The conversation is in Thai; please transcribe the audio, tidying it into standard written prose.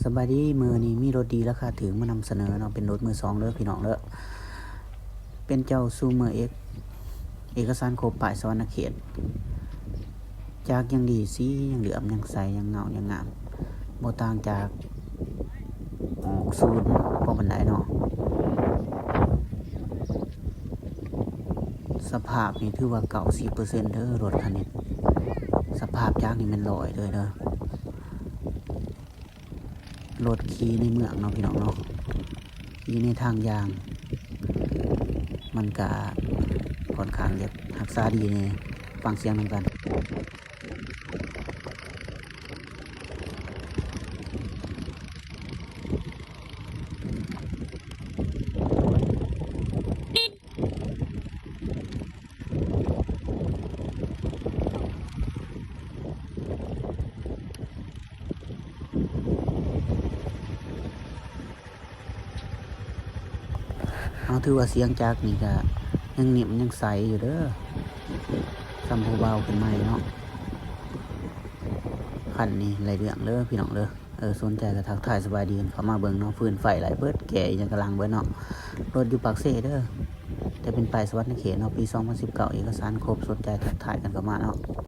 สบายดีมือนี้มีรถดีราคาถึงมานำเสนอเนาะเป็นรถมือสองเด้อพี่น้องเด้อเป็นเจ้าซูเมอร์เอ็กเอกสารครบป้ายสวรรณเขตจากยังดีสียังเหลือมยังใสยังเงายังงามบ่ต่างจากออกศูนย์บ่ปานใดเนาะสภาพนี่ถือว่า90%เด้อรถคันนี้สภาพจากนี่มันลอยเลยเด้อรถขี่ในเมืองเนาะพี่น้องเนาะขี่ในทางยางมันก็ค่อนข้างจะรักษาดีนี่ฟังเสียงนำกันเอาถือว่าเสียงจากนี่ก็ยังนิ่มยังใสอยู่เด้อซ้ำผู้เบาขึ้นใหม่เนาะคันนี้ไรเรื่องเด้อพี่น้องเด้อสนใจก็ทักทายสบายดีกันเข้ามาเบิ่งเนาะฟืนไฟไหลเบิดแก่ยังกำลังเบิดเนาะรถอยู่ปากเซ่เด้อแต่เป็นป้ายสวรรณเขตเนาะปี2019เอกสารครบสนใจทักทายกันเข้ามาเนาะ